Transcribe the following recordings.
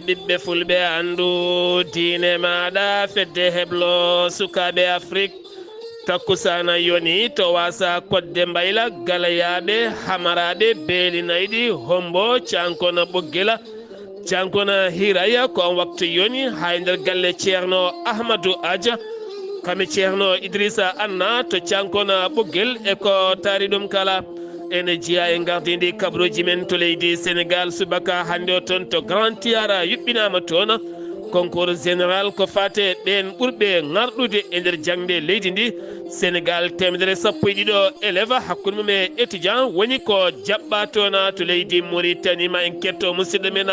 ɓiɓɓe fulɓe andu diine maɗa fedde heblo sukaɓe Afrique takkusana yoni to wasa kodde mbayla galayaɓe hamaraɓe beeli nayɗi hombo cankona ɓoggela cankona hiraya ko on waktu yoni hay nder galle ceerno Ahmadou Adja kami ceerno Idrissa Anna to cankona ɓoggel e ko taari ɗum kala ene jiya e gardidi kabruji men to leydi Sénégal subaka hande o toon to Grand Tiara yuɓɓinama toon concours général ko fate ɓen ɓurɓe garɗude e nder jangde leydi ndi Sénégal 170 élève hakkude mum e étudiant woni ko jaɓɓa toon to leydi Mauritanie ma en ketto musidɗo men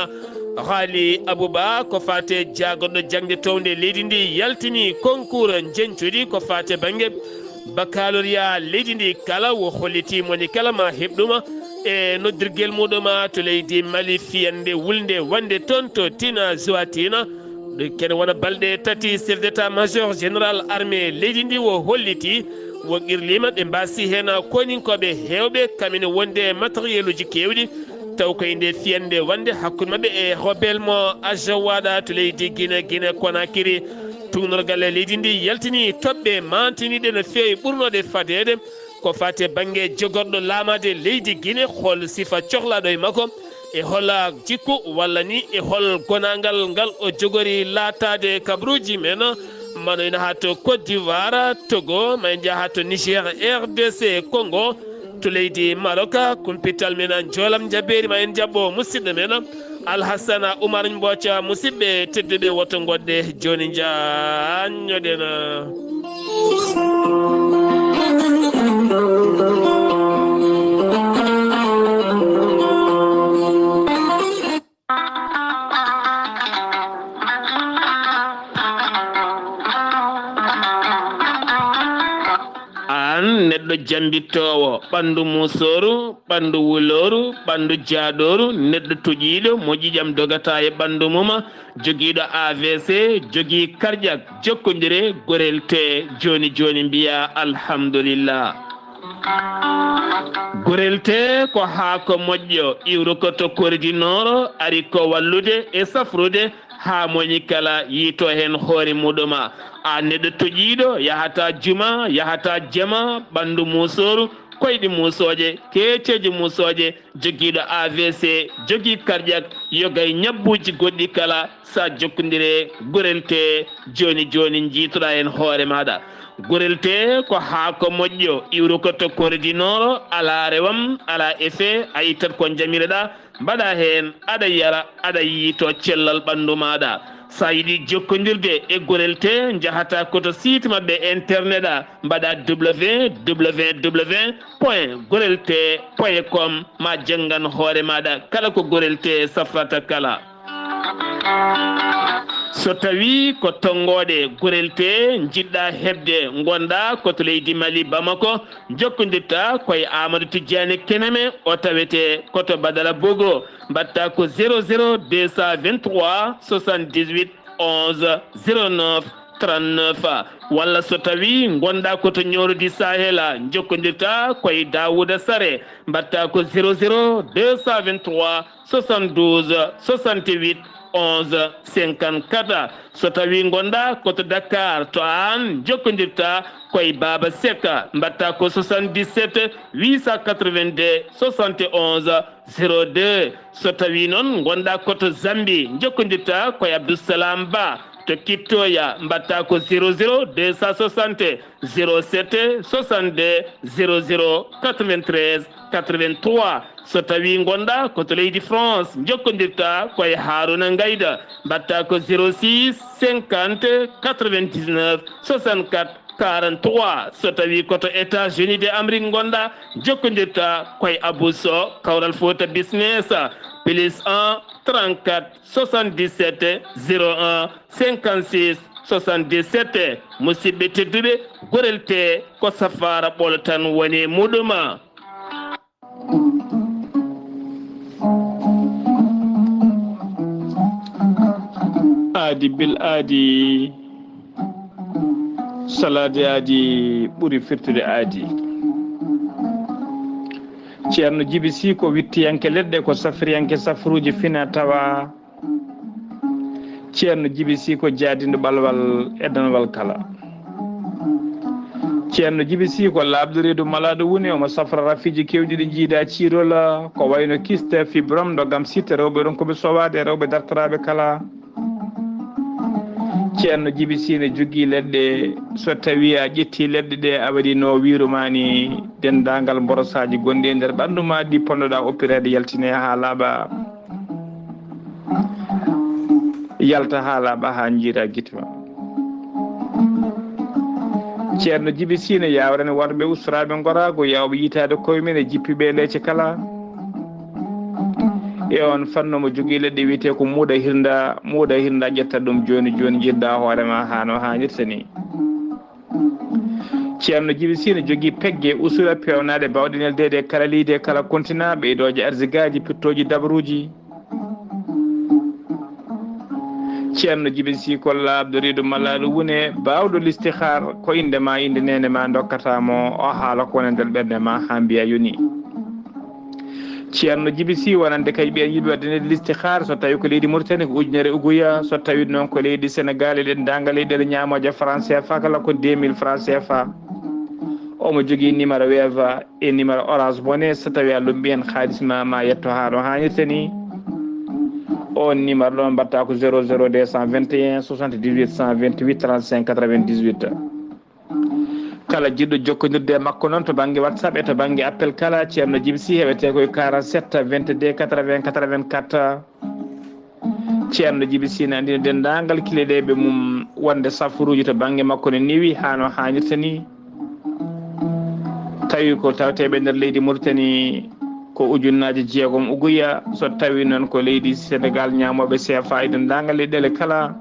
Haali Abouba ko fate jagoɗɗo jangde towde leydi ndi yaltini concours jencuɗi ko fate banggue baccalauréat leydi ndi kala wo holliti moni kala ma heɓɗuma e noddirguel muɗuma to leydi Mali fiyande wulde wande toon to Tina Joatina kene wona balɗe tati chef d'état major général armée leydi ndi wo holliti wo qirlima ɓe mbasi hen koninkoɓe hewɓe kamine wonde matériel uji kewɗi taw koye nde fiyande wande hakkude mabɓe e Robelmo Ajawaɗa to leydi Guinée Conakry tugnorgal leydi ndi yaltini toɓɓe mantiniɗe no fewi ɓurnode fadede ko fate banggue jogorɗo laamade leydi Guinée hol sifa cohlaɗo e makko e holla jikku walla ni e hol gonagal ngal o jogori laatade kabruji men manoyno ha to Côte d'Ivoire Togo ma en jaa ha to Niger RDC Congo to leydi Maroc kumpital men jolam jaberi ma en jabbo musidɗo men Alhassana Oumar Mbotia musidɓe tedduɓe woto godde joni jañoɗen neɗɗo jambittowo ɓandu musoru ɓandu wuloru ɓandu jaaɗoru neɗɗo toƴiɗo mo ƴiƴam dogata e ɓandu mum joguiɗo AVC jogui cardiaque jokkodire gorel te joni mbiya alhamdulillah gorel te ko haako moƴƴo iwru ko to koridinoro ari ko wallude e safrude ha moñi kala yiito hen hoore muɗuma a neɗɗo toƴiɗo yahata juma yahata jama ɓandu musoru koyɗi musoje keceji musoje joguiɗo AVC jogui cardiaque yogay ñabbuji goɗɗi kala sa jokkodire gorel te joni jiitoɗa hen hoore maɗa gorel te ko haako moƴƴo iwru ko to koridinoro ala rewam ala effet a yittat ko jamireɗa mbaɗa hen aɗa yara aɗa yiito cellal ɓandu maɗa sa yiɗi jokkodirde e gorel te jahata koto site mabɓe internet mbaɗa www.gorelte.com ma janggan hoore maɗa kala ko gorel te safrata kala so tawi ko tonggode gorel te jiɗɗa hebde gonda koto leydi Mali Bamako jokkodirta koye Amadou Tidiane Keneme o tawete koto Badala Bogo mbatta ko 00 223 78 11 09 39 walla so tawi gonda koto ñorodi Sahela jokkodirta koye Dawouda Sare mbatta ko 00 223 72 68 11 54 so tawi gonda koto Dakar to an jokkodirta koye Baba Seka mbatta ko 77 882 71 02 so tawi noon gonda koto Zambi jokkodirta koye Abdoussalam Ba to Kittoya mbatta ko 00 260 07 62 00 93 83 so tawi gonda koto leydi France jokkodirta koye Haruna Ngayda mbatta ko 06 50 99 64 43 so tawi koto États-Unis d'Amérique gonda jokkodirta koye Abousso Kawral Fouta Business plus 1 34 77 01 56 77 musidɓe tedduɓe gorel te ko safara ɓolo tan woni muɗuma aadi bil aadi salade aadi ɓuri firtude aadi ceerno Djiby Sy ko wittiyanke leɗɗe ko safriyanke safruji fina tawa ceerno Djiby Sy ko jaadindo ɓalwal edanwal kala ceerno Djiby Sy ko labdo reedu malaɗo woni omo safra rafiji kewɗi ɗi jiida ciirola ko wayno kiste fibrom dogam sitte rewɓe ɗon koɓe sowade rewɓe dartoraɓe kala ceerno Djiby Sy ne jogui leɗɗe so tawi a ƴetti leɗɗe ɗe a waɗi no wirumani dendagal borosaji gonɗi e nder ɓandu ma ɗi ponnoɗa oppirede yaltine ha laaɓa yalta ha laaɓa ha jiira guite ma ceerno Djiby Sy ne yawrani worɓe ustoraɓe gorago yawɓe yitade koyemen e jippiɓe leecce kala e on fanno mo jogui leɗɗe wiyete ko muuɗa hirda ƴetta ɗum joni joni jiɗɗa hoorema hano hannirta ni ceerno Djiby Sy ne jogui pegge usura pewnade bawɗenelde kala liide kala continent ɓeydoje arsigaji pittoji dabruji ceerno Djiby Sy ko labdo reedu mallaɗo wune bawɗo listihar ko indema inde nene ma dokkatamo o haala ko wona nder ɓerde ma ha mbiya yoni ceerno Djiby Sy wonande kay ɓiyen yiɗi wadde listihar so tawi ko leydi Mauritanie ko ujunere uguya so tawi noon ko leydi Sénégal e dendagal leyɗele ñamoje franc CFA kala ko 2000 franc CFA omo jogui numéro Wave e numéro Orange Money so tawi a lumbi hen halis ma yetto ha ɗo hannirta ni on numéro ɗon mbatta ko 00 221 78 128 35 98 kala jiɗɗo jokkodirde makko noon to banggue WhatsApp e to banggue appel kala ceerno Djiby Sy heɓete koye 47 22 80 84 ceerno Djiby Sy ne andino dendagal kileɗeɓe mum wonde safaruji to banggue makko ne newi hano hannirta ni tawi ko tawateɓe nder leydi Mauritanie ko ujunnaji jeegom uguya so tawi noon ko leydi Sénégal ñamoɓe CFA e dendagal leyɗele kala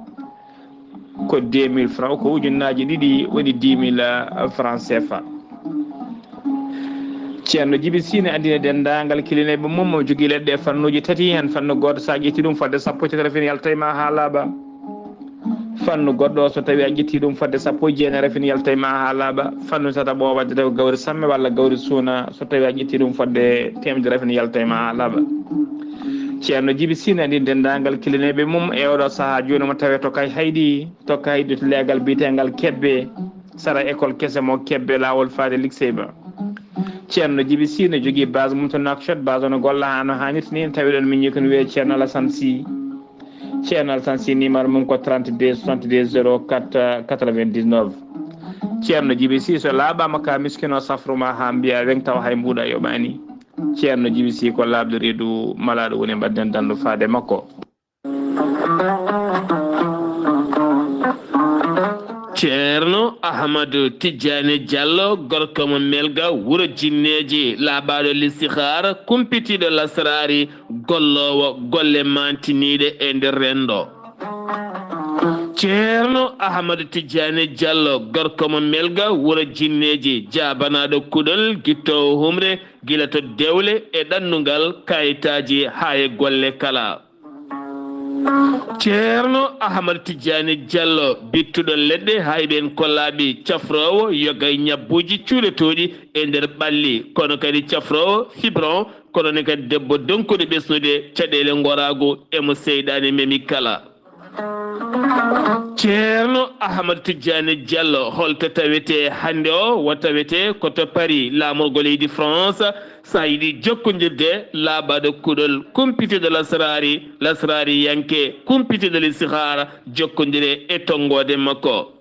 ko 2000 francs ko ujunnaji ɗiɗi woni 10 000 francs CFA ceerno Djiby Sy ne andina dendagal kilineɓe mum mo jogui leɗɗe fannuji tati hen fannu goto sa ƴetti ɗum fodde sappo e tati yaltayma ha laaɓa fannu goɗɗo so tawi a ƴetti ɗum fodde sappo e jeenere fin yaltayma ha laaɓa fannu tataɓo wadde taw gawri samme walla gawri suuna so tawi a ƴetti ɗum fodde temedere fin yaltayma ha laaɓa ceerno Djiby Sy ne andi dendagal kilineɓe mum e oɗo saaha joni mo tawe tokka haydi to leegal bitegal kebbe sara école kese mo kebbe lawol faade lycée ba ceerno Djiby Sy ne jogui base mum to Nouakchott base ono golla hano hannirta ni tawi ɗon min yikoni wiye ceerno Alassane Sy ceerno Alassane Sy numéro mum ko 32 62 04 99 ceerno Djiby Sy so laaɓama ka miskino safruma ha mbiya weng taw hay mbuɗa yoɓani ceerno Djiby Sy ko labdo reedu malaɗo woni mbadden dandu faade makko ceerno Ahmadou Tidiane Diallo gorko mo melga wuro jinneji laaɓaɗo listihar kumpitiɗo lasrari gollowo golle mantiniɗe e nder rendo ceerno Ahmadou Tidiane Diallo gorko mo melga wuro jinneji jabanaɗo kuɗol guittowo humre gila to dewle e ɗannugal kayitaji ha e golle kala ceerno Ahmadou Tidiane Diallo bittuɗo leɗɗe hayɓen kollaɓi cafrowo yogay ñabbuji cuuɗetoɗi e nder ɓalli kono kadi cafrowo fibron kono ne kadi debbo donkuɗo ɓesnude caɗele gorago emo seyɗani memi kala ceerno Ahmadou Tidiane Diallo holto tawete hande o wo tawete koto Paris lamorgo leydi France sa yiɗi jokkodirde laaɓaɗo kuɗol kumpitiɗo lasrari yanke kumpitiɗo listihara jokkodire e tongode makko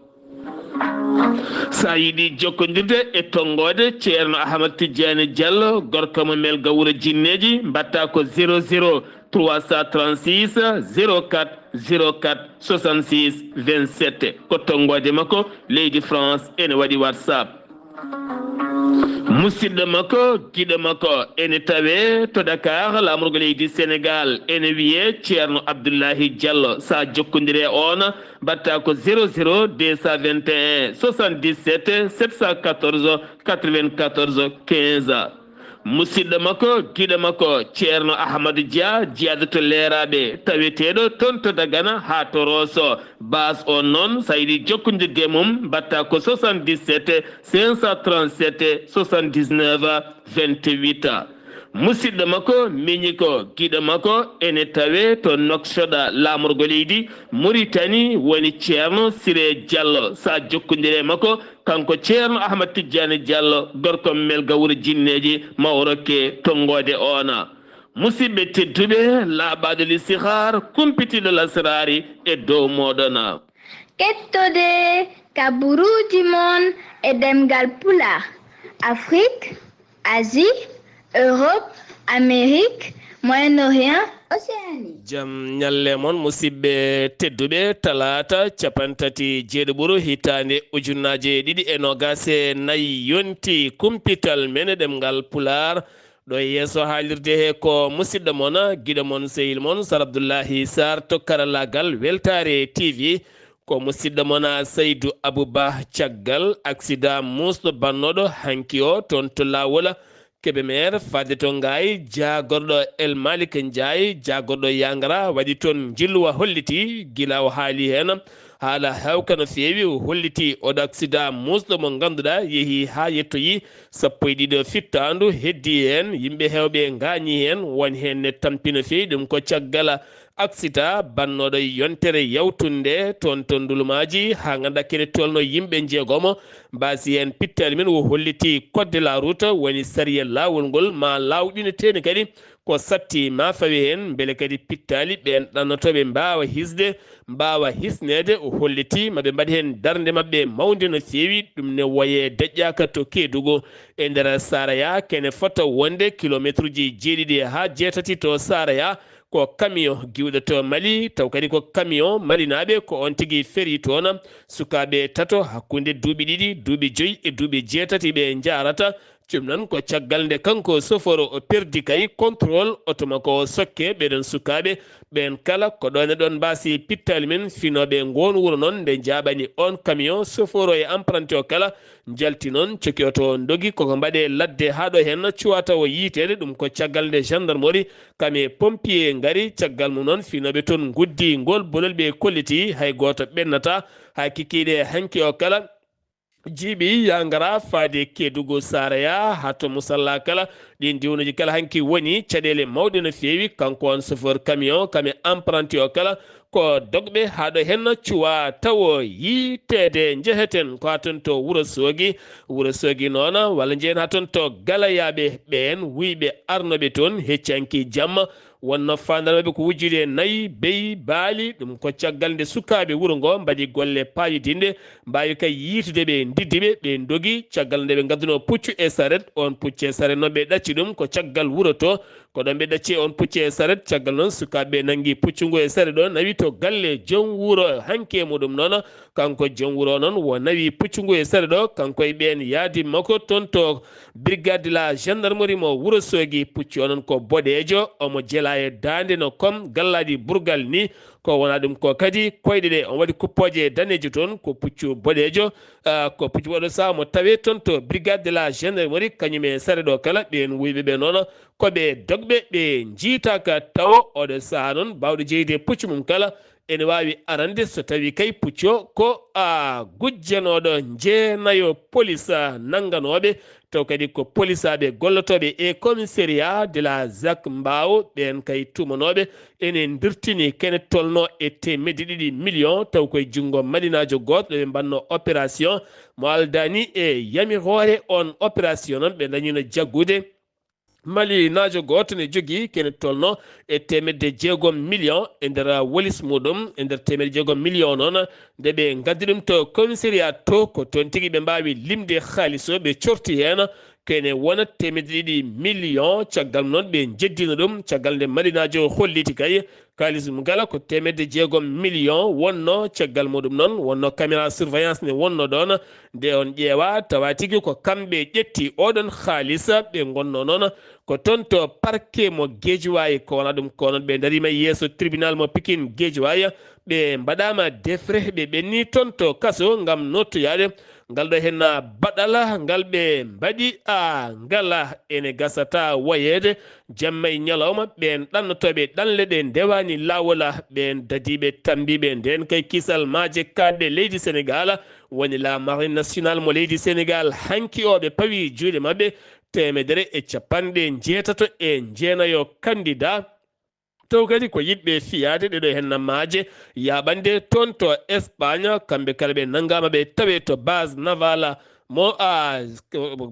sa yiɗi jokkodirde e tongode ceerno Ahmadou Tidiane Diallo gorko mo melga wuro jinneji mbatta ko 00 336 04 04 66 27 ko tongode makko leydi France ene waɗi WhatsApp musidɗo makko giɗo makko ene tawe to Dakar lamorgo leydi Sénégal ene wiye ceerno Abdoulahi Diallo sa jokkodire on mbatta ko 00 221 77 714 94 15 musidɗo makko giɗo makko ceerno Ahmadou Dia jeyade to leeraɓe taweteɗo toon to Dagana ha to Rosso base on noon sa yiɗi jokkodirde mum mbatta ko 77 537 79 28 musidɗo makko miñi ko giɗo makko ene tawe to noksoɗa lamorgo leydi Mauritanie woni ceerno Siré Diallo sa jokkodire makko kanko ceerno Ahmad Tidiane Diallo gorko melga wuuro jinneji mawrokke tongode ona musidɓe tedduɓe laaɓaɗo listihar kumpitiɗo lasrari e dow moɗona kettode kaburuji mon e demgal pulaar Afrique Asie Europe Amérique Moyen-Orient Océanie jam ñalle mon musidɓe tedduɓe talata capantati jeeɗiɓuru hitande ujunnaje ɗiɗi e nogase nayyi yonti kumpital men ɗemgal pulaar ɗo yeeso haalirde he ko musidɗo mon guiɗo mon sehil mon Sar Abdoullahi Sarr to karallagal Weltare TV ko musidɗo mon Seydou Abouba caggal accident musɗo bannoɗo hanki o toon to lawol Kébémer fadde to Ngaye jagorɗo El Malik Ndiaye jagorɗo Yangara waɗi toon jilluwa holliti gila o haali hen haala hewka no feewi holliti oɗo accident musɗo mo ganduɗa yeehi ha yettoyi sappo e ɗiɗo fittandu heddi hen yimɓe hewɓe gañi hen won hen ne tampi no feewi ɗum ko caggal accident bannoɗo yontere yawtunde toon to ndulumaji ha ganduɗa kene tolno yimɓe jeegomo mbasi hen pittali men o holliti code de la route woni sariya lawol ngol ma lawɗine teni kadi ko satti ma fawi hen beele kadi pittali ɓen ɗannotoɓe mbawa hisde mbawa hisnede o holliti maɓe mbaɗi hen darde mabɓe mawde no feewi ɗum ne waye deƴƴaka to Kédougou e nder Saraya kene fota wonde kilométre uji jeeɗiɗi ha jeetati to Saraya ko camion giwɗo to Mali taw kadi ko camion malinaɓe ko on tigui féri toon sukaɓe tato hakkude duuɓi ɗiɗi duuɓi joyyi e duuɓi jeetati ɓe jarata ɗum noon ko caggal nde kanko soforo o perdi kay contrôle auto makko o sokke ɓeɗon sukaɓe ɓen kala ko ɗon e ɗon mbasi pittali men finoɓe ngon wuuro noon nde jaɓani on camion soforo e emprunté o kala jalti noon coki oto dogi koko mbaɗe ladde ha ɗo hen cuwata o yiitede ɗum ko caggal nde gendarmerie kame pompier ngari caggal mum noon finoɓe toon guddi ngol bolol ɓe kolliti hay goto ɓennata ha kikiɗe hanki o kala jiiɓi yangara faade Kédougou Saraya hato musalla kala ɗin diwnuji kala hanki woni caɗele mawɗe no feewi kanko on chauffeur camion kame emprunté o kala ko dogɓe haɗo hen cuwa tawo yitede jeheten ko haton to Wourossogui noon walla jehen haton to Galayaɓe ɓen wiiɓe arnoɓe toon heccanki jamma wonno fandarmaɓe ko wujjude nayyi beyi baali ɗum ko caggal nde sukaɓe wuuro ngo mbaɗi golle payidinde mbawi kay yiitude ɓe diddiɓe ɓe dogi caggal nde ɓe gadduno puccu e saret on puccu e saret noon ɓe ɗacci ɗum ko caggal wuuro to ko ɗon ɓe ɗacci on puccu e saret caggal noon sukaɓe nanggui puccu ngu e saret ɗo nawi to galle joom wuuro hanke muɗum noon kanko joom wuuro noon wo nawi puccu ngu e saret ɗo kanko e ɓen yaadi makko toon to brigade de la gendarmerie mo Wourossogui puccu o noon ko boɗejo omo jeela e dande no comme gallaɗi burgal ni ko wona ɗum ko kadi koyɗe ɗe on waɗi kuppoje danejo toon ko puccu boɗejo ko puccu boɗo saha mo tawe toon to brigade de la gendarmerie kañum e saare ɗo kala ɓen wuyɓe ɓe noon koɓe dogɓe ɓe jiitaka tawa oɗo saha noon bawɗo jeyde puccu mum kala ene wawi arande so tawi kay puccu o ko gujjanoɗo jeenayo police nangganoɓe taw kadi ko polisaɓe gollotoɓe e commissariat de la ZAC Mbao ɓen kay tumanoɓe ene dirtini kene tolno e temedde ɗiɗi million taw koye junggo madinajo goto ɓe mbanno opération mo aldani e yamirore on opération noon ɓe dañino jaggude Mali najo goto ne jogui kene tolno e temedde jeegom million e nder wolis muɗum e nder temedde jeegom million noon nde ɓe gaddi ɗum to commissariat to ko toon tigui ɓe mbawi limde halis o ɓe corti hen kene wona temedde ɗiɗi million caggal noon ɓe jeddino ɗum caggal nde malinajo holliti kay kalis mum gala ko temedde jeegom million wonno caggal muɗum noon wonno caméra surveillance ne wonno ɗon nde on ƴeewa tawa tigui ko kamɓe ƴetti oɗon haalisa ɓe gonno noon ko toon to parquet mo Guédiawaye ko wona ɗum ko noon ɓe darima yeeso tribunal mo Pikine Guédiawaye ɓe mbaɗama defre ɓe ɓenni toon to kaso gam nottoyade ngal ɗo hen baɗala ngal ɓe mbaɗi ngala ene gasata wayede jamma e ñalawma ɓen ɗannotoɓe ɗanle ɗe ndewani lawola ɓen dadiɓe tambiɓe nden kay kisal maaje kadɗe leydi Sénégal woni la marine nationale mo leydi Sénégal hanki o ɓe pawi juuɗe mabɓe temedere e capanɗe jeetato e jeenayo candidat taw kadi ko yiɗɓe fiyade ɗeɗo hen nammaje yaɓande toon to Espagne kamɓe kala ɓe nanggama ɓe tawe to base navale mo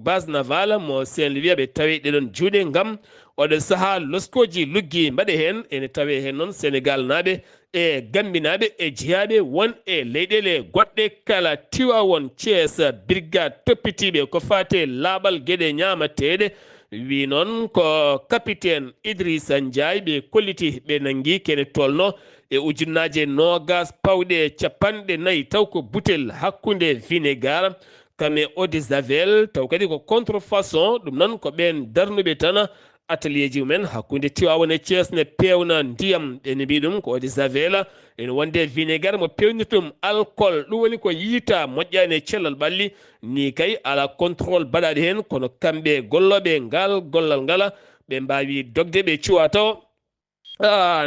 base navale mo Saint-Louis ɓe tawi ɗeɗon juuɗe ngam oɗo saaha loskoji luggi mbaɗe hen ene tawe hen noon Sénégal naɓe e gambinaɓe e jeeyaɓe won e leyɗele goɗɗe kala Tivaouane Thiès brigade toppitiɓe ko fate laaɓal gueɗe ñamateɗe wi noon ko capitaine Idrissa Ndiaye ɓe kolliti ɓe nangui kene tolno e ujunnaje nogas pawɗe capanɗe nayyi taw ko butel hakkude vinaigre kame eau de javel taw kadi ko contrefaçon ɗum noon ko ɓen darnuɓe tan atelier ji mumen hakkude Tivaouane e Thiès ne pewna ndiyam ene mbi ɗum ko eau de javel ene wonde vinaigre mo pewnirta ɗum alcool ɗum woni ko yiita moƴƴani e cellal ɓalli ni kay ala contrôle baɗaɗo hen kono kamɓe golloɓe ngal gollal ngala ɓe mbawi dogde ɓe cuwa taw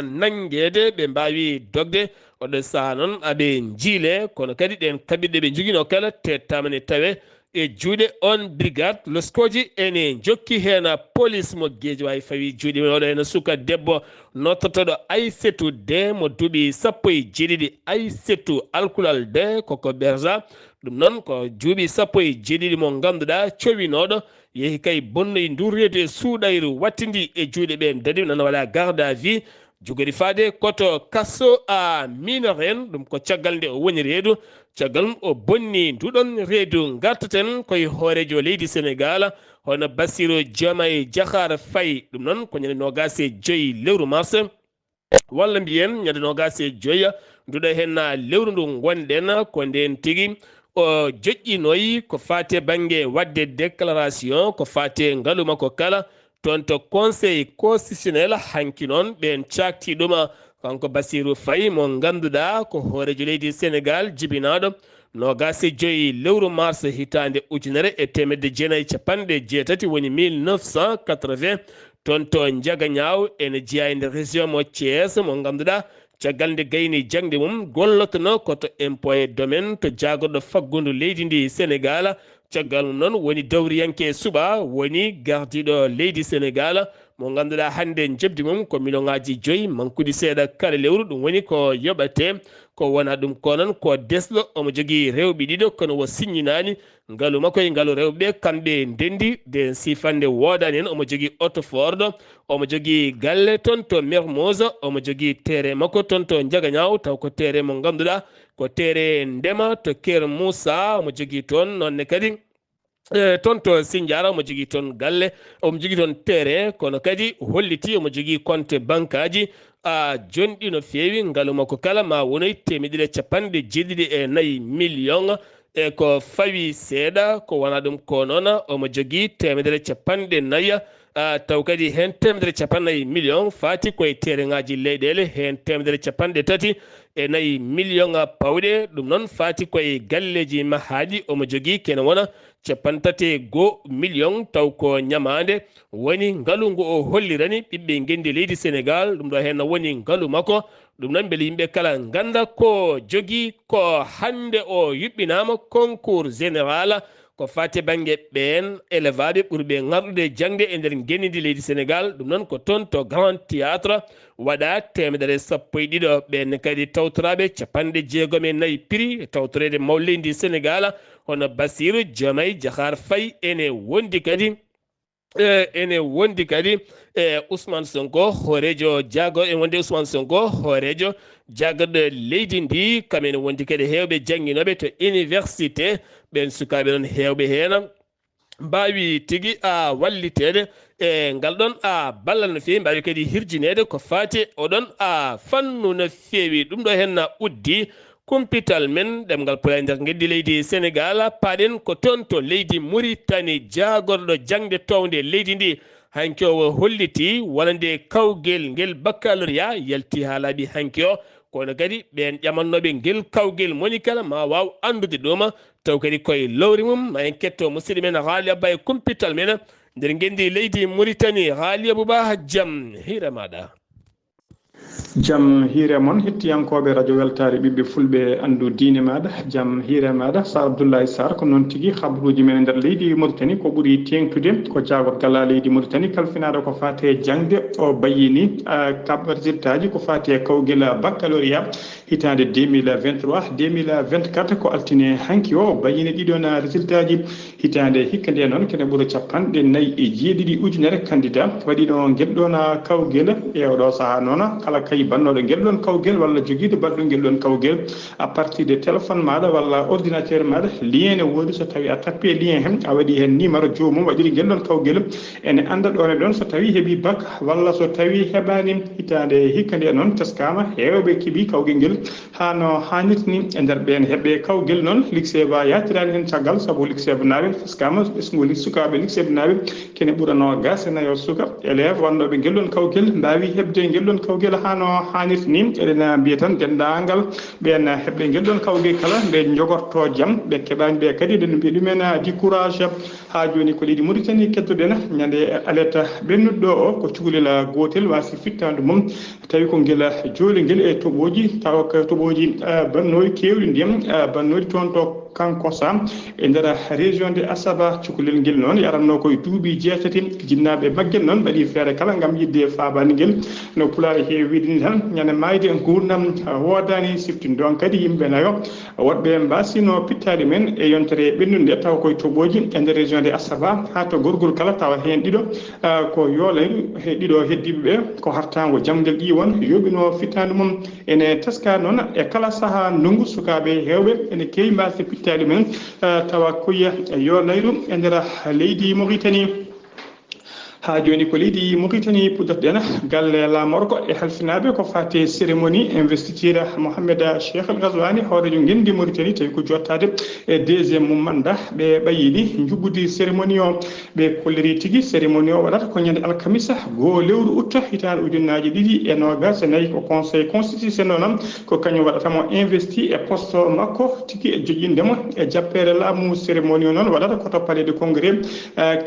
nanguede ɓe mbawi dogde oɗo saaha noon aɓe jiile kono kadi ɗen kaɓirɗe ɓe joguino kala tettamane tawe e juuɗe on brigade loskoji ene jokki hen police mo Guédiawaye fawi juuɗe men oɗo ene suka debbo nottotoɗo Aissatou de mo duuɓi 17 Aissatou alkulal de koko berja ɗum noon ko juuɓi 17 mo ganduɗa cowinoɗo yeehi kay bonnoyi durreede e suuɗayru wattidi e juuɗe ɓe dadi nana waɗa garde à vue jogori faade koto kasso a mineren ɗum ko caggal nde o woni reedu caggal mum o bonni nduɗon reedu gartaten koye hoorejo leydi Sénégal hono Bassirou Diomaye Diakhar Faye ɗum noon ko ñande 25 lewru mars walla mbiyen ñande 25 nduɗo hen lewru ndu gonɗen ko nden tigui o joƴƴinoyi ko fate banggue wadde déclaration ko fate ngaalu makko kala toon to conseil constitutionnel hanki noon ɓen cakti ɗum kanko Bassirou Faye mo ganduɗa ko hoorejo leydi Sénégal jibinaɗo 25 lewru mars hitande 1980 woni 1980 toon to Ndiaganiao ene jeeya e nder région mo Thiès mo ganduɗa caggal nde gayni jangde mum gollotono koto impôt et domaine to jagorɗo faggudu leydi ndi Sénégal caggal mum noon woni dawriyanke suuɓa woni gardiɗo leydi Sénégal mo ganduɗa hande jebdi mum ko million ngaji 5 mankude seeɗa kala lewru ɗum woni ko yoɓate ko wona ɗum ko noon ko desɗo omo jogui rewɓe ɗiɗo kono wo siñinani ngaalu makko e ngaalu rewɓe kamɓe ndendi de sifande wodani hen omo jogui auto Ford omo jogui galle toon to Mermoz omo jogui terrain makko toon to Ndiaganiao taw ko terrain mo ganduɗa ko terrain ndema to Keur Moussa omo jogui toon nonne kadi toon to Sindiara omo jogui toon galle omo jogui toon terrain kono kadi holliti omo jogui compte banque aji jonɗi no fewi ngaalu makko kala ma wonoy 194 million e ko fawi seeɗa ko wona ɗum ko noon omo jogui 194 taw kadi hen 150 million fati koye terrain ngaji leyɗele hen 134 million pawɗe ɗum noon fati koye galleji mahaɗi omo jogui kene wona 31 million taw ko ñamade woni ngaalu ngu o hollirani ɓiɓɓe gendi leydi Sénégal ɗum ɗo hen woni ngaalu makko ɗum noon beele yimɓe kala ganda ko jogui ko hande o yuɓɓinama concours général ko fate banggue ɓen élevaɓe ɓurɓe garɗude jangde e nder guenidi leydi Sénégal ɗum noon ko toon to Grand Théâtre waɗa 112 ɓenne kadi tawtoraɓe 64 prix tawtorede mawleydi Sénégal hono Bassirou Diomaye Diakhar Faye ene wondi kadi Ousmane Sonko hoorejo jago e wonde Ousmane Sonko hoorejo jagorɗo leydi ndi kamene wondi kadi hewɓe jangguinoɓe to université ɓen sukaɓe noon hewɓe hen mbawi tigui wallitede e ngal ɗon ballal no fewi mbawi kadi hirjinede ko fati oɗon fannu no fewi ɗum ɗo hen uddi kumpital men ɗemgal pula nder geddi leydi Sénégal paɗen ko toon to leydi Mauritanie jagorɗo jangde towde leydi ndi hanki o holliti wonande kawguel ngel baccalauréat yalti ha laaɓi hanki o kono kadi ɓen ƴamannoɓe ngel kawguel moni kala ma waw andude ɗum taw kadi koye lowri mum ma en ketto musidɗo men Haali Abba e kumpital men nder gendi leydi Mauritanie Haali Abouba jaam hiire maɗa. jam hiire mon hettiyankoɓe radio weltare ɓiɓɓe fulɓe andu diine maɗa jam hiire maɗa Sar Abdoulaye Sarr ko noon tigui habruji men nder leydi Mauritanie ko ɓuuri tengtude ko jagol gala leydi Mauritanie kalfinaɗo ko fate jangde o bayini kam résultat ji ko fate kawguel baccalauréat hitande 2023 2024 ko altine hanki o bayini ɗiɗon résultat ji hitande hikka nde noon kene ɓuura capanɗe nayyi e jeeɗiɗi ujunere candidat waɗino guelɗon kawguel e oɗo saaha noon kala kay bannoɗo guelɗon kawguel walla joguiɗo baɗɗo guelɗon kawguel à partir de téléphone maɗa walla ordinateur maɗa lien ne woodi so tawi a tappi lien hen a waɗi hen numéro jomum waɗiri guelɗon kawguel ene anda ɗone ɗon so tawi heeɓi bac walla so tawi heɓani hitande hikka nde noon teskama hewɓe keeɓi kawguel guel hano hannirta ni e nder ɓen heeɓe kawguel noon likseba yatirani hen caggal saabu likseba naɓe teskama ɓesgol sukaɓe likseba naɓe kene ɓuurano gasenayo suka élève wannoɓe guelɗon kawguel mbawi heɓde guelɗon kawguel hano hannirta ni eɗen mbiya tan dendagal ɓen heɓɓe guelɗon kawguel kala ɓe jogorto jaam ɓe keɓani ɓe kadi eɗen mbiya ɗumen di courage ha joni ko leydi Mauritanie kettoɗen ñande alerte ɓennuɗo o ko cukalel gotel wasi fittande mum tawi ko guel jooliguel e toɓoji tawa ko toɓoji bannoji kewɗi ndiyam bannoji toon to kanko sam e nder région de Asaba cukalel guel noon yaranno koye duuɓi jeetati jinnaɓe maggel noon mbaɗi feere kala gam yidde fabani guel no pulaar heewi wiide ni tan ñande mayde gurdam wodani siftinde ɗon kadi yimɓe nayo woɗɓe mbasino pittade men e yontere ɓennude tawa koye toɓoji e nder région de Asaba ha to gorgol kala tawa hen ɗiɗo ko yoolani he ɗiɗo heddiɓeɓe ko hartago jamguel ƴiwon yoɓino fittade mum ene teska noon e kala saaha ndungu sukaɓe hewɓe ene kewi mbasi pittade men tawa koye yoolnayru e nder leydi Mauritanie ha joni ko leydi Mauritanie puddatɗen galle lamorgo e halfinaɓe ko fate cérémonie investiture Mohamed Cheikh El Ghazouani horejo gendi Mauritanie tawi ko jottade e deuxiéme mum mandat ɓe ɓayini juɓɓudi cérémonie o ɓe kolliri tigui cérémonie o waɗata ko ñande alkamisa goo lewru août hitande ujunnaji ɗiɗi e nogas e nayyi ko conseil constitutionnel noon ko kañum waɗatamo investi e poste makko tigui e joƴƴindemo e jappere laamu cérémonie o noon waɗata koto palais de congrès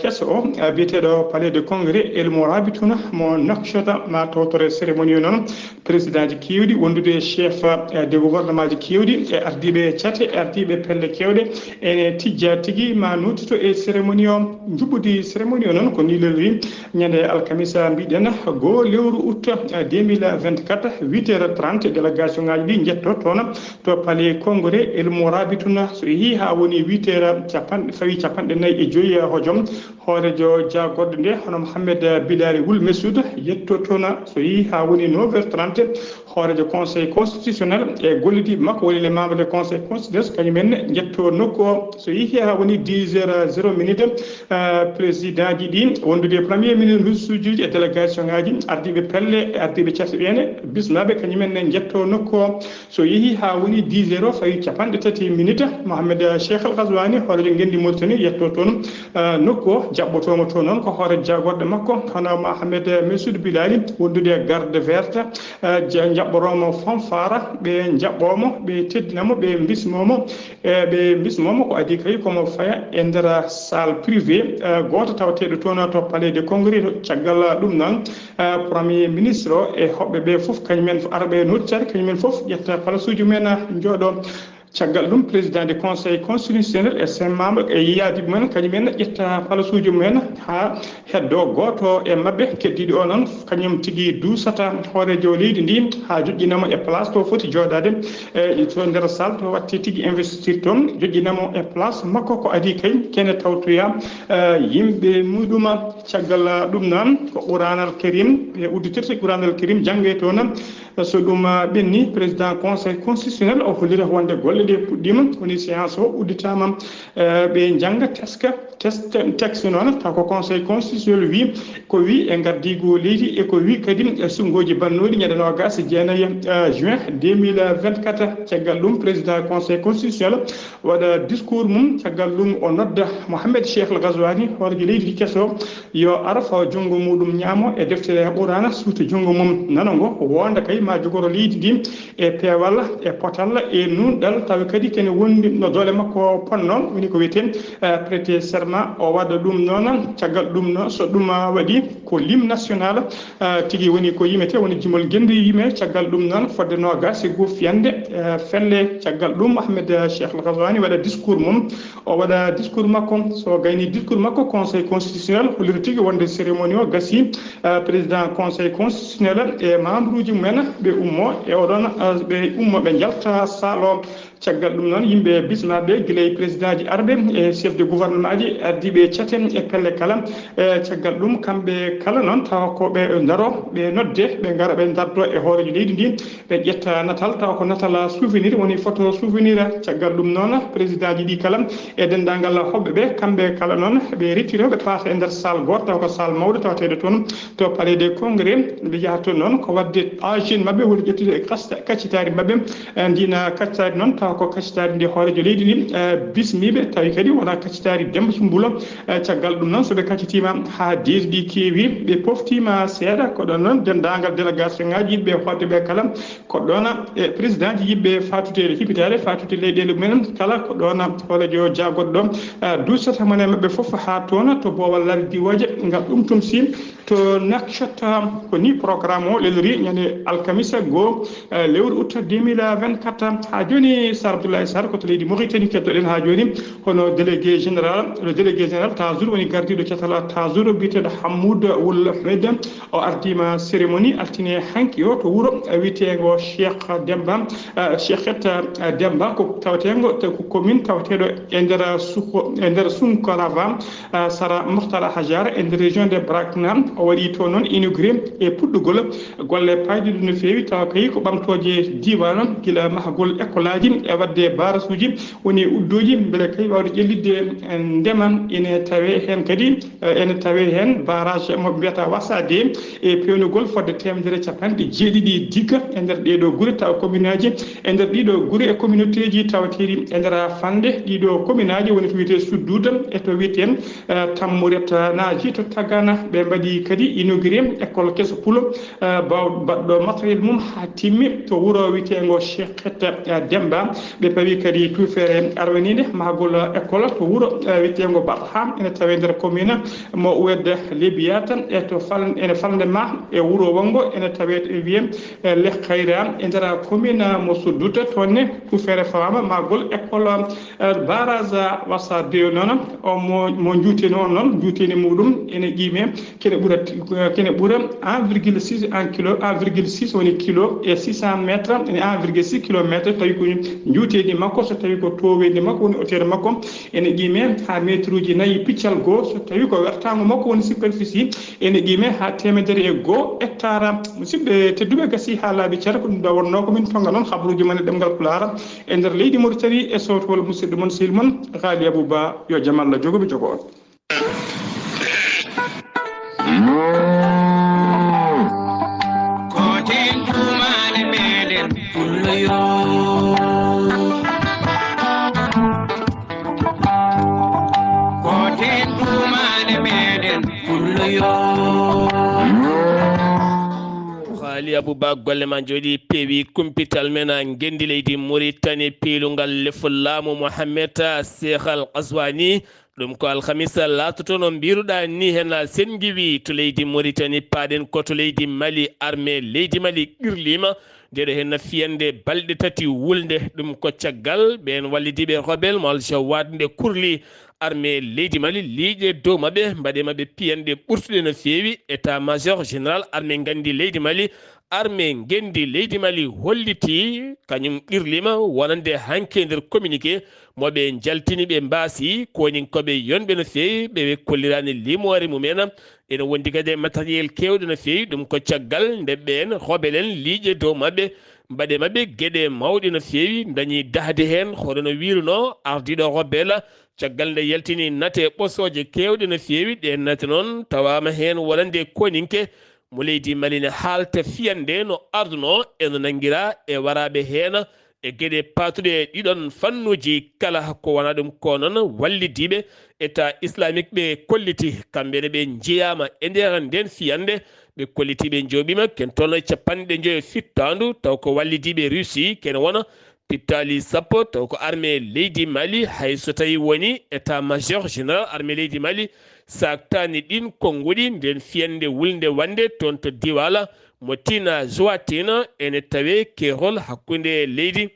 kesso o biyeteɗo palais de congrès El Morabitouna mo nakshota ma tawtore cérémonie noon président ji kewɗi wondude chef de gouvernement ji kewɗi e ardiɓe cate e ardiɓe pelle kewɗe ene tijja tigui ma notito e cérémonie o juɓɓudi cérémonie o noon ko ni lelri ñande alkamisa mbiɗen goo lewru août 2024 8h30 délégation ngaji ɗi jetto toon to palais congrès El Morabitouna so yeehi ha woni 8h fawi capanɗe nayyi e joyyi hojom hoorejo jagorɗo nde hono Mohamed Bilali Wul Messoud yetto toon so yeehi ha woni 9h30 hoorejo conseil constitutionnel e gollidiɓe makko woni les membres du conseil constitutionnel kañumen jetto nokku o so yeehi ha woni 10h00 président ji ɗi wondude premier ministre uji e délégation ngaji ardiɓe pelle e ardiɓe cate ɓene bisnaɓe kañumen jetto nokku o so yeehi ha woni 10h fawi capanɗe tati minute Mohamed Cheikh El Ghazouani hoorejo gendi Mauritanie yetto toon nokku o jaɓɓotomo to noon ko hoore jagorɗo makko hono Mohamed Messoud Bilali wondude garde verte jaɓɓoromo fanfara ɓe jaɓɓomo ɓe teddinamo ɓe bismomo ɓe bismomo ko adi kay komo faya e nder salle privé goto tawateɗo toon to palais de congrès caggal ɗum noon premier ministre o e hoɓɓe ɓe foof kañumen araɓe nodditade kañumen foof ƴetta place uji men jooɗo caggal ɗum président du conseil constitutionnel e sen membre e yiyaadi mumen kañumen ƴetta place uji mumen ha heddo goto e mabɓe keddiɗo o noon kañum tigui duusata hoorejo leydi ndi ha joƴƴinamo e place to foti joɗade e to nder salle to watti tigui investiture toon joƴƴinamo e place makko ko adi kay kene tawtoya yimɓe muɗuma caggal ɗum noon ko Qouranal Karim e udditirta Qouranal Karim jangge toon so ɗum ɓenni président conseil constitutionnel o hollira wonde golle ɗe puɗɗima woni séance o udditama ɓe jangga texte noon taw ko conseil constitutionnel wi ko wi e gardigo leydi e ko wi kadi e sungoji bannoɗi ñande nogas jeenayyi juin 2024 caggal ɗum président conseil constitutionnel waɗa discours mum caggal ɗum o nodda Mohamed Cheikh El Ghazouani hoorejo leydi kesso yo ara fawa junggo muɗum ñaamo e deftere Qur'ana suuta junggo mum nana ngo wonda kay ma jogoro leydi ndi e peewal e potal e nunɗal tawi kadi kene wondi no doole makko ponno woni ko wiyeten prêté serment o waɗa ɗum noon caggal ɗum noon so ɗum waɗi ko lim national tigi woni ko yimete woni jimol gendi yime caggal ɗum noon fodde nogas e goho fiyande felle caggal ɗum Ahmed Cheikh Al Ghazouani waɗa discours mum o waɗa discours makko so gayni discours makko conseil constitutionnel holliri tigi wonde cérémonie o gasi président conseil constitutionnel e membre uji mumen ɓe ummo e oɗon ɓe ummo ɓe jalta salo caggal ɗum noon yimɓe bismaɓe guilay président ji arɓe e chef de gouvernement ji ardiɓe caten e pelle kala caggal ɗum kamɓe kala noon tawa ko ɓe daro ɓe nodde ɓe gara ɓe dardo e hoorejo leydi ndi ɓe ƴetta natal tawa ko natal souvenir woni photo souvenir caggal ɗum noon président ji ɗi kala e dendagal hoɓɓe ɓe kamɓe kala noon ɓe rettino ɓe tawata e nder salle goto tawa ko salle mawɗo tawateɗo toon to palais des congrès ɓe jahat toon noon ko wadde agine mabɓe woni ƴettude e kaccitari mabɓe ndina kaccitari noon tawa ko kaccitari ndi hoorejo leydi ndi bismiɓe tawi kadi wona kaccitari Demba Sumbulo caggal ɗum noon soɓe kaccitima ha deedi ɗi keewi ɓe poftima seeɗa ko ɗon noon dendagal délégation ngaji yimɓe hodde ɓe kala ko ɗon e président ji yimɓe fatudede hipitade fatude leyɗele mumen kala ko ɗon hoorejo jagoɗo ɗo dusata mon e mabɓe foof ha toon to boowal laabi diwoje ngam ɗum tum si to nakcata ko ni programme o lelori ñande alkamisa goo lewru août 2024 ha joni Sar Abdoulaye Sarr ko to leydi Mauritanie keddoɗen ha joni hono délégué général le délégué général Tajour woni gardiɗo catala Tajour biteɗo Hammoud Wul Ahmed o ardima cérémonie altine hanki o to wuuro witego Cheikh Demba Cheikhet Demba ko tawetego ko commune tawateɗo e nder Sunkarava Sara Mortala Hajar e nder région de Brakna o waɗi to noon inauguré e puɗɗugol golle paydiɗo no fewi tawa kayi ko ɓamtoje diwan gila mahgol école aji e wadde barage uji woni uddoji beele kay wawde ƴellidde ndema ene tawe hen kadi ene tawe hen barage mo mbiyata wasade e pewnugol fodde 150 digga e nder ɗeɗo guure taw commune aji e nder ɗiɗo guure e communauté ji tawateɗi e nder fande ɗiɗo commune aji woni to wiyete Sudduda e to wiyeten Tammuret naji to Tagana ɓe mbaɗi kadi inauguré école keso pulo baɗɗo matériel mum ha timmi to wuuro wiyetego Cheikhet Demba ɓe pawi kadi tufere arwanide mahgol école to wuuro wiyetego Barham ene tawe nder commune mo wedde Libiyata e to ene faldema e wuuro wongo ene tawe e wiye le khayra e nder commune mo Sudduta tonne tufere fawama mahgol école barage wasade noon o mo juuteno noon juuteni muɗum ene ƴiime kene ɓuura 1,6 en kilo 1,6 woni kilo e 600 métres ene 1,6 kilométre tawi ko juutedi makko so tawi ko towedi makko woni hauteur makko ene ƴiime ha métre uji 4 piccal goo so tawi ko wertago makko woni superficie ene ƴiime ha 102 hectare musidɓe tedduɓe gasi ha laaɓi ceerno ko ɗum ɗo wonno komin tonga noon habaruji men e ɗemgal Pulaar e nder leydi Mauritanie e sowtowol musidɗo moon sil moon Ghali Abouba yo jaam Allah jogoɓe jogo on Ghali Abouba golle ma jooɗi peewi kumpital men gendi leydi Mauritanie piilungal lefulamu Mohamed Cheikh Al Ghazouani ɗum ko alhamisa latoto no mbiruɗa ni hen sen giwi to leydi Mauritanie paaɗen koto leydi Mali armée leydi Mali qirlima ndeɗo hen fiyande balɗe tati wulde ɗum ko caggal ɓen wallidiɓe rebel mo Al-Jawad nde kurli armée leydi Mali liiƴe dow mabɓe mbaɗe mabɓe piyanɗe ɓurtuɗe no fewi état major général armée gandi leydi Mali armée gendi leydi Mali holliti kañum qirlima wonande hanke nder communiqué moɓe jaltini ɓe mbasi kowoni koɓe yonɓe no fewi ɓe kollirani limore mumen ene wondi kadi matériel kewɗe no fewi ɗum ko caggal nde ɓen hoɓelen liiƴe dow mabɓe mbaɗe mabɓe gueɗe mawɗe no fewi dañi dahde hen hoɗono wiruno ardiɗo rebel caggal nde yaltini nate ɓosoje kewɗe no fewi ɗe nate noon tawama hen wonande koninke mo leydi Mali ne haalta fiyande no arduno eno nanguira e waraɓe hen e gueɗe patuɗe ɗiɗon fannuji kala ko wona ɗum ko noon wallidiɓe état islamique ɓe kolliti kamɓene ɓe jeeyama e nder nden fiyande ɓe kollitiɓe jooɓima ken toon capanɗe joyi fittandu taw ko wallidiɓe Russie kene wona pittali sappo taw ko armée leydi Mali hay so tawi woni état major général armée leydi Mali saktani ɗin konguɗi nden fiyande wulde wande toon to diwala mo tina jowatina ene tawe kerol hakkude leydi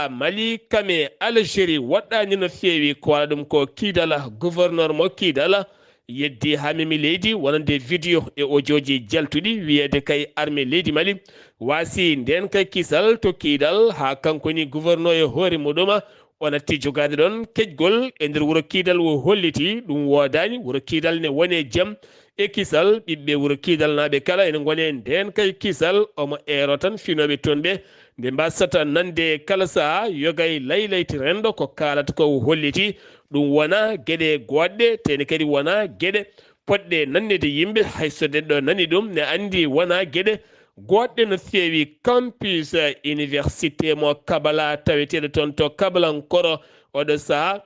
Mali kame Algérie waɗɗani no feewi ko waɗa ɗum ko kiidala gouverneur mo kiidala yeddi ha memi leydi wonande vidéo e audioji jaltuɗi wiyede kay armée leydi Mali wasi nden kay kisal to kiidal ha kankoni gouverneur e hoore muɗuma o natti jogade ɗon keƴgol e nder wuuro kiidal wo holliti ɗum wodani wuuro kiidal ne wone jaam e kisal ɓiɓɓe wuuro kiidal naɓe kala ene gone nden kay kisal omo eero tan finoɓe toon ɓe nde mbasata nande kala saha yogay laylayti rendo ko kalata ko holliti ɗum wona gueɗe goɗɗe tene kadi wona gueɗe poɗɗe nannede yimɓe hayso neɗɗo nani ɗum ne andi wona gueɗe goɗɗe no feewi campus université mo Kabala taweteɗo toon to Kabalankoro oɗo saaha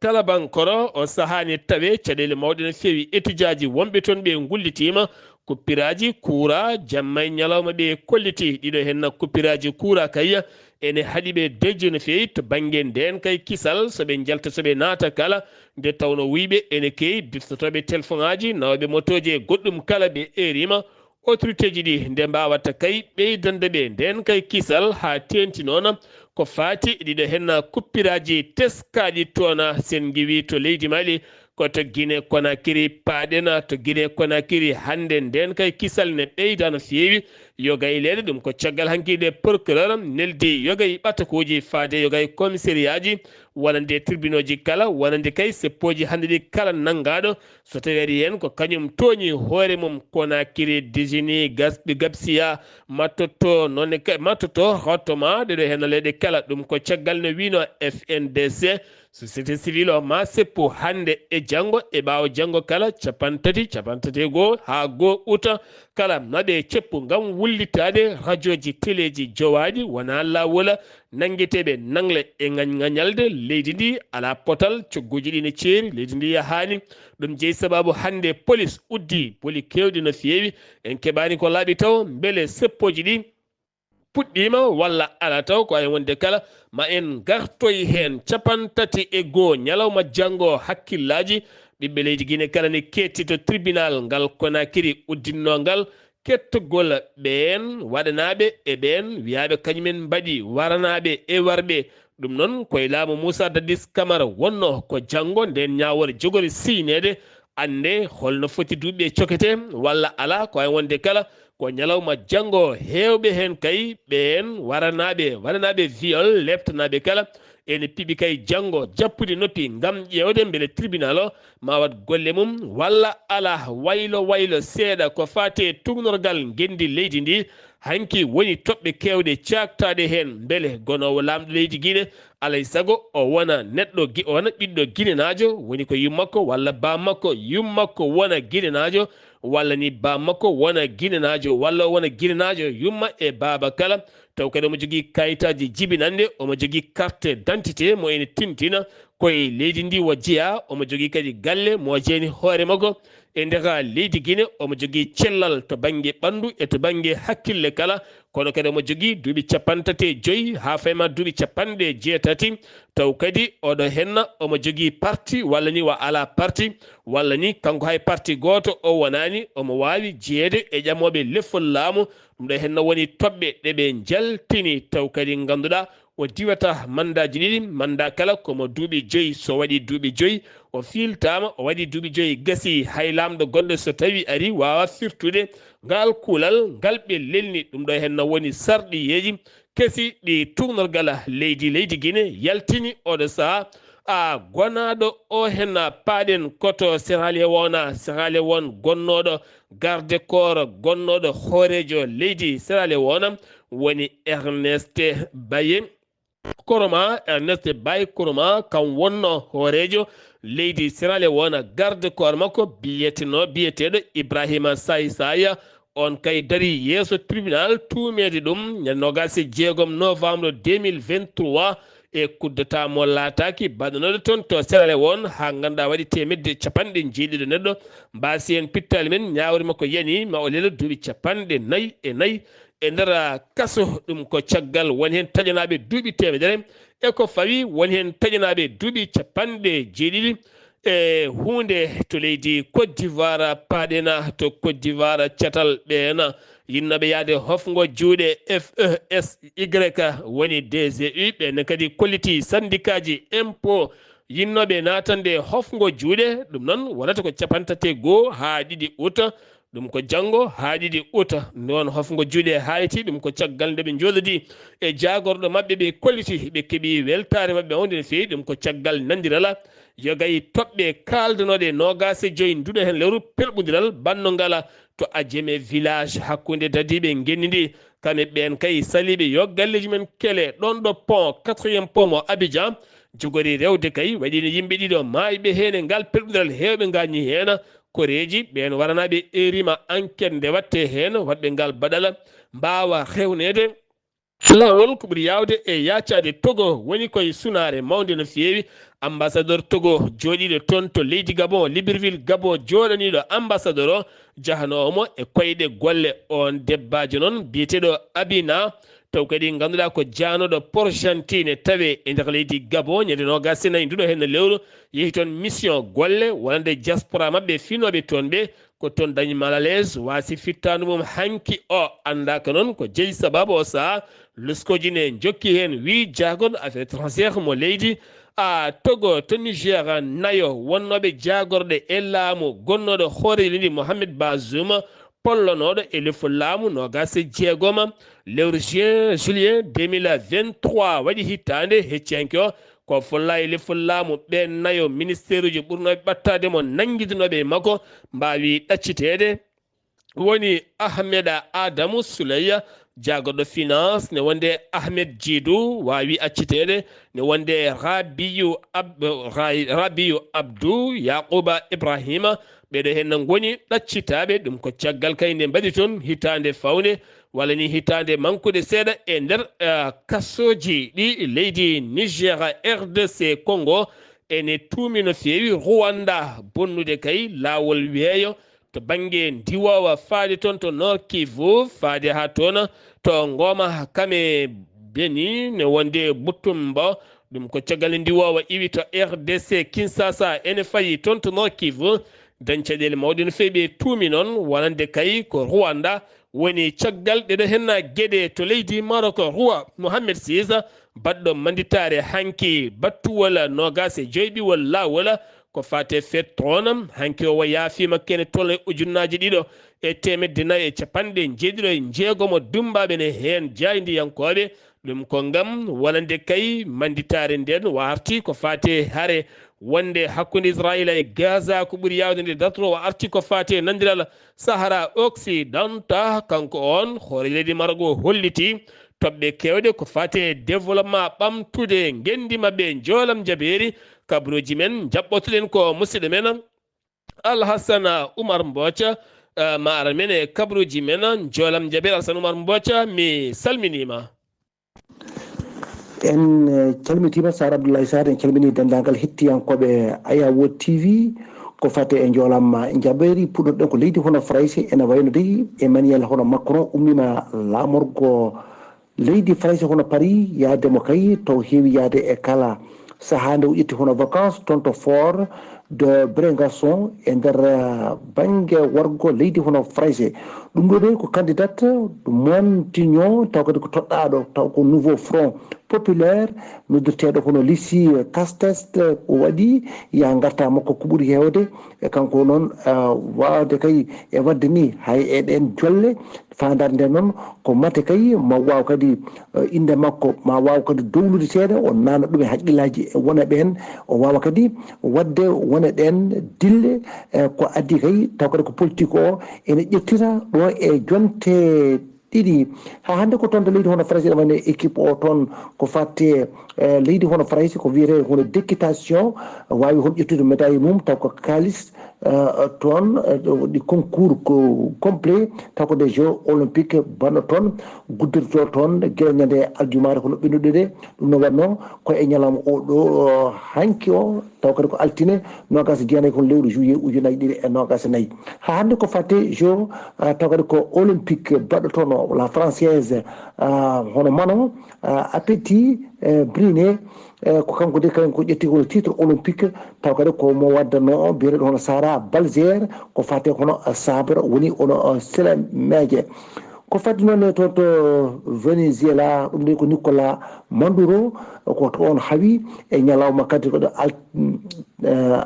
Kalabankoro o sahani tawe caɗele mawɗe no feewi étudiaji wonɓe toon ɓe gullitima kuppiraji kuura jamma e ñalawma ɓe kolliti ɗiɗo henna kuppiraji kuura kay ene haaɗiɓe dejjo no feewi to banggue nden kay kisal soɓe jalta soɓe naata kala nde tawno wiɓe ene keewi biftotoɓe téléphone aji nawɓe motoji e goɗɗum kala ɓe erima autorité ji ɗi nde mbawata kay ɓeydande ɓe nden kay kisal ha tenti noon ko fati ɗiɗo henna kuppiraji teskaɗi toona sen giwi to leydi Mali koto Guinée Conakry paaɗena to Guinée Conakry hande nden kay kisal ne ɓeyda no feewi yogay leɗe ɗum ko caggal hankiɗe procureur neldi yogay ɓatakuji faade yogay commissariat ji wonande tribunal ji kala wonande kay seppoji hande ɗi kala nanggaɗo so tawi ari hen ko kañum tooñi hoore mum Conakry Déjini Gabsia mattoto nonne mattoto hottoma ɗeɗo hen leɗe kala ɗum ko caggal no wino FNDC société civile o ma seppo hande e janggo e ɓawo janggo kala capantati e goho ha goho uta kala naɓe ceppu gam wullitade radio ji télé ji jowaɗi wona lawola nangueteɓe nangle e gañalde leydi ndi ala potal cogguji ɗi ne ceeri leydi ndi yahani ɗum jeeyi sababu hande police uddi boli kewɗi no feewi en keɓani ko laaɓi taw beele seppoji ɗi puɗɗima walla ala taw ko ay wonde kala ma en gartoy hen capantati e goho ñalawma janggo hakkillaji ɓiɓɓe leydi Guinée kala ne ketti to tribunal ngal Conakry uddinno ngal kettogol ɓen waɗanaɓe e ɓen wiyaɓe kañumen mbaɗi waranaɓe e warɓe ɗum noon koye laamu Moussa Dadis Camara wonno ko janggo nden ñawore jogori siinede ande holno foti duuɓi cokete walla ala ko ay wonde kala ko ñalawma janggo hewɓe hen kay ɓen waranaɓe viol leftanaɓe kala ene piɓi kay janggo jappude noppi gam ƴewde beele tribunal o ma wat golle mum walla ala waylo seeɗa ko fate tugnorgal gendi leydi ndi hanki woni toɓɓe kewɗe caktade hen beele gonowo lamɗo leydi Guinée alay saago o wona neɗɗo o wona ɓiɗɗo guinénajo woni ko yummakko walla bammakko yummakko wona guinénajo walla ni bammakko wona guinénajo walla wona guinénajo yumma e baba kala taw kadi omo jogui kayitaji jibinande omo jogui carte d'identité mo ene tintina koye leydi ndi wo jeeya omo jogui kadi galle mo jeeni hoore makko e ndeka leydi Guinée omo jogui cellal to banggue ɓandu e to banggue hakkille kala kono kadi omo jogui duuɓi 35 ha fayma duuɓi jeetati taw kadi oɗo henna omo jogui parti walla ni wa ala parti walla ni kanko hay parti goto o wonani omo wawi jeeyede e ƴamoɓe leffol laamu ɗum ɗo henna woni toɓɓe ɗeɓe jaltini taw kadi ganduɗa o diwata mandaji ɗiɗi manda kala komo duuɓi 5 so waɗi duuɓi 5 o filtama o waɗi duuɓi 5 gasi hay lamɗo gonɗo so tawi ari wawa firtude ngal kuulal ngal ɓe lelni ɗum ɗo henna woni sarɗiyeji kesi ɗi tugnorgal leydi Guinée yaltini oɗo saaha gonaɗo o henna paaɗen koto Sierra Leone gonnoɗo garde corps gonnoɗo hoorejo leydi Sierra Leone woni Ernest Baye Koroma kam wonno hoorejo leydi Sierra Leone garde corps makko biyeteɗo Ibrahima Say on kay dari yeso tribunal tumede ɗum ñannogase jeegom novembre 2023 e kuddata mo laataki baɗanoɗo toon to serale won ha ganduɗa waɗi temedde capanɗe jeeɗiɗo neɗɗo mbasi en pittali men ñawri makko yani ma o lelo duuɓi capanɗe 4 e nder kaso ɗum ko caggal woni hen taƴanaɓe duuɓi temedere e ko fawi woni hen taƴanaɓe duuɓi capanɗe jeeɗiɗi e hunde to leydi Côte d'Ivoire paɗena to Côte d'Ivoire catal ɓeena yinnoɓe yaade hofgo juuɗe FESY woni DGU ɓenne kadi kolliti syndicat ji impôt yinnoɓe natande hofgo juuɗe ɗum noon wonata ko 31 ha 2 août ɗum ko janggo ha 2 août noon hofgo juuɗe hayti ɗum ko caggal nde ɓe jolodi e jagorɗo mabɓe ɓe kolliti ɓe keeɓi weltare mabɓe wonde no fewi ɗum ko caggal nandirala yogayi toɓɓe kaldanoɗe 25 nduɗo hen lewru pelɓodiral banno ngala to Adjeme village hakkude dadiɓe gennidi kamɓe ɓen kay saliɓe yo galleji men kele ɗon ɗo pont 4e pont mo Abidjan jogori rewde kay waɗino yimɓe ɗiɗo mayɓe hen e ngal pelɓodiral hewɓe gañi hen koreji ɓen waranaɓe erima enquête nde watte hen waɗɓe ngal baɗala mbawa hewnede lawol ko ɓuuri yawde e yaccade Togo woni koye sunare mawde no fewi ambassadeur Togo joɗiɗo toon to leydi Gabon Libreville Gabon joɗaniɗo ambassadeur o jahanomo e koyɗe golle on debbajo noon biyeteɗo Abina taw kadi ganduɗa ko janoɗo Port-Gentil tawe e nder leydi Gabon ñande 24 nduɗo hen lewru yeehi toon mission golle wonande diaspora mabɓe finoɓe toon ɓe ko toon dañi mal à l'aise wasi fittanu mum hanki o andaka noon ko jeeyi sababu o saaha luskoji ne jokki hen wi jagorɗo affaire étrangère mo leydi Togo to Niger nayo wonnoɓe jagorɗe e laamu gonnoɗo hoore leydi Mohamed Bazoum pollonoɗo e lefu laamu 26 lewru juillet 2023 waɗi hittande hecciyanke o ko folla e lefu laamu ɓe nayo ministére uji ɓurnoɓe ɓattade mo nanguidinoɓe makko mbawi ɗaccitede woni Ahmeda Adamou Souleye jagorɗo finance ne wonde Ahmed Djidou wawi accitede ne wonde Rabiou Abdou Yaqouba Ibrahima ɓeɗo hen goni ɗaccitaɓe ɗum ko caggal kay nde mbaɗi toon hitande fawne walla ni hitande mankude seeɗa e nder kasoji ɗi leydi Niger RDC Congo ene tuumi no fewi Rwanda bonnude kay lawol weeyo to banggue ndiwowa faade toon to Nord Kivu faade ha toon to Ngoma Kame Beni ne wonde Butumba ɗum ko caggal ndiwowa iwi to RDC Kinshasa ene fayi toon to Nord Kivu dañcaɗele mawɗe no fewi ɓe tuumi noon wonande kay ko Rwanda woni caggal ɗeɗo henna gueɗe to leydi Maroc roi Mohammed VI baɗɗo manditare hanki battuwol 25 lawol ko fate fet toon hanki o yaafima kene tolle ujunnaji ɗiɗo e temedde 4 e capanɗe jeeɗiɗo e jeegomo dumbaɓe ne hen jaydiyankoɓe ɗum ko ngam wonande kay manditare nden warti ko fate haare wonde hakkude Israila e Gaza ko ɓuuri yawde nde datoro o arti ko fate nandiral Sahara occidental kanko on hoore leydi Maroc o holliti toɓɓe kewɗe ko fate développement ɓamtude gendi mabɓe joolam jabeeri kabruji men jaɓɓotoɗen ko musidɗo men Alhassana Oumar Mbotia ma ara men e kabruji men joolam jabeeri Alhassana Oumar Mbotia mi salminima. En calmitima Sar Abdoulaye Sarr en calmini dendagal hettiyankoɓe Ayawo TV ko fate e joolam jaɓɓeeri puɗɗoɗen ko leydi hono Fraysi ene wayno dey Emmanuel hono Macron ummima lamorgo leydi Fraysi hono Paris yaademo kay taw heewi yaade e kala sahaa nde o ƴetti hono vacance toon to fort de Brégançon e nder banggue wargo leydi hono Fraysi ɗum ɗo de ko candidate Montignon taw kadi ko toɗɗaɗo taw ko nouveau front populaire noddirteɗo hono Lissi Castest o waɗi ya garta makko ko ɓuuri hewde e kanko noon wawde kay e wadde ni hay e ɗen jolle fandare nde noon ko mate kay ma waw kadi inde makko ma waw kadi dowlude seeɗa o nana ɗum e haqqillaji e wona ɓen o wawa kadi wadde wona ɗen dille ko addi kay taw kadi ko politique o ene ƴettira ɗo e jonte ɗiɗi ha hande ko toon to leydi hono Fraysi ɗe wayno équipe o toon ko fatte leydi hono Fraysi ko wiyete hono d'équitation wawi hon ƴettude médaille mum taw ko kalis toon ɗi concours ko complet taw ko des jeux olympique banno toon guddirto toon guila ñande aljumare kono ɓennuɗe ɗe ɗum no wanno koye e ñalawma oɗo hanki o taw kadi ko altine nogas jeenayyi kono lewru juillet ujunaji ɗiɗi e nogas nayyi ha hande ko fatte jeux taw kadi ko olympique baɗɗo toon o la française hono mano appétit briné ko kanko de kañ ko ƴetti ko titre olympique taw kadi ko mo waddanno biyeteɗo hono Sara Balzer ko fate hono sabre woni ono selameje ko fadde noon toon to Venezuela ɗum de ko Nicolas Maduro ko toon hawi e ñalawma kadi koɗo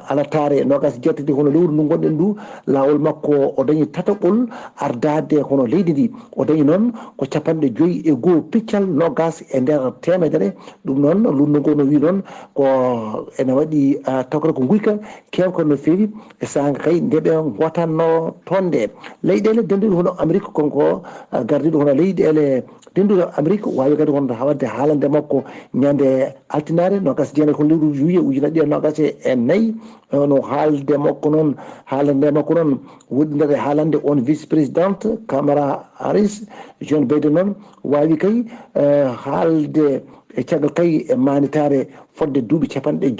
alatare nogas jettati hono lewru ndu gonɗen ndu lawol makko o dañi tataɓol ardade hono leydi ndi o dañi noon ko 5.5 piccal nogas e nder temedere ɗum noon lundu ngo no wi noon ko ene waɗi tawkata ko guyka kewko no fewi e sanga kay ndeɓe gotanno toon nde leyɗele denduɗe hono Amérique konko gardiɗo hono leyɗele denduɗo Amérique wawi kadi hono wadde haalande makko ñande altinare nogas jeenayyi ko lewru juillet ujunaje ɗiɗi nogas e nayyi no haalde makko noon haalande makko noon woɗɗinere haalande on vice présidente Kamala Harris Joe Biden noon wawi kay haalde e caggal kay e manitare fodde duuɓi 50 e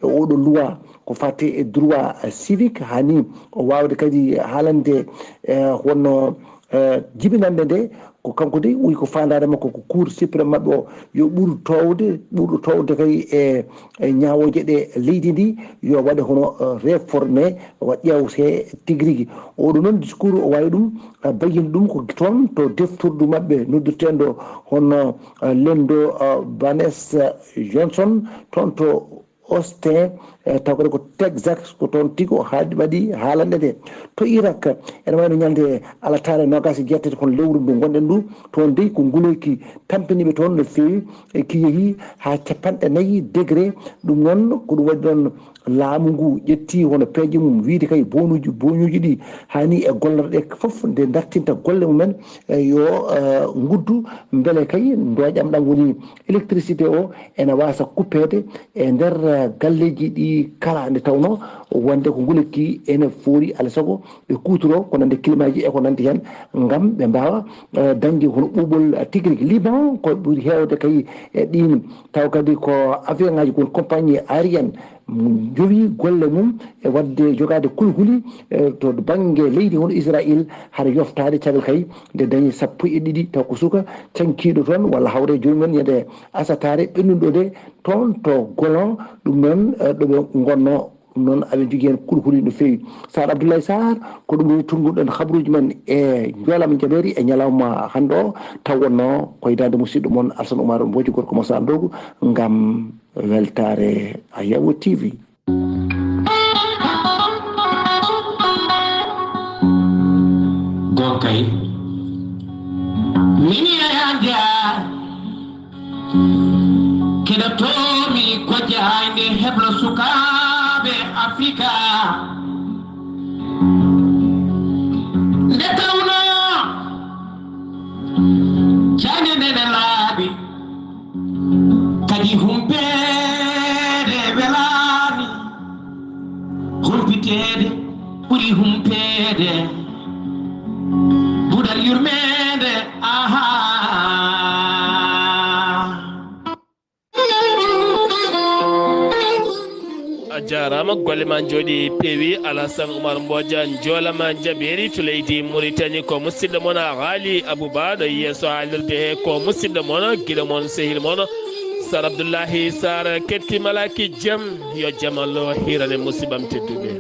oɗo loi ko fate e droit civique hani o wawde kadi haalande wonno jibinande nde ko kanko de wi ko fandare makko ko cour suprême mabɓe o yo ɓurɗo towde kay e ñawoje ɗe leydi ndi yo waɗe hono réformé waɗ ƴewte tigui rigui oɗo noon discours o wawi ɗum bayyini ɗum ko toon to defturdu mabɓe noddirteɗo hono lendo Vanessa Johnson toon to Austin taw kadi ko Texas ko toon tigi o waɗi haalande nde to Irak ene wayno ñande alatare nogas jettati kono lewru ndu gonɗen ndu toon dey ko nguloyki tampiniɓe toon no fewi ki yeehi ha 4 degré ɗum noon ko ɗum waɗi ɗon laamu ngu ƴetti hono peeje mum wiide kay boñuji ɗi hani e golleɗe foof nde dartinta golle mumen yo guddu beele kay doƴam ɗam woni électricité o ene wasa coupede e nder galleji ɗi kala nde tawno wonde ko ngulekki ene foori alaa sago ɓe kutoro ko nande climat ji e ko nandi hen ngam ɓe mbawa dañde hono ɓuuɓol tigui rigui Liban ko ɓuuri hewde kay e ɗin taw kadi ko avion ngaji gon compagnie aérienne jowi golle mum e wadde jogade kulhuli to banggue leydi hono Israël haɗa yoftade caggal kay nde dañi 12 taw ko suka cankiɗo toon walla hawre jomumen yede asatare ɓennuɗo de toon to Golan ɗum noon ɗoɓe gonno noon aɓe jogui hen kulhuli no fewi Sar Abdoulaye Sarr ko ɗum woni tumguɗen habruji men e joolama jaɓeri e ñalawma hande o taw wonno ko hidande musidɗo moon Alassane Oumar Mbodji gorko Moussa Ndogu ngam weltare Ayawo TV. Gokay mini ayanja keɗotomi ko jahande heblo sukaɓe Afrika nde tawno cane ndene laaɓi kadi humpede welani humpitede ɓuuri humpede buɗal yurmede aha a jarama golle ma jooɗi peewi Alassane Oumar Mbodji joolama jaɓeri to leydi Mauritanie ko musidɗo moon Haali Abouba ɗo yeeso haalirde he ko musidɗo moon guiɗo moon sehil moon Sar Abdoullahi Sarr ketti malaki jaam yo jaam Allah hirane musibam tedduɓe.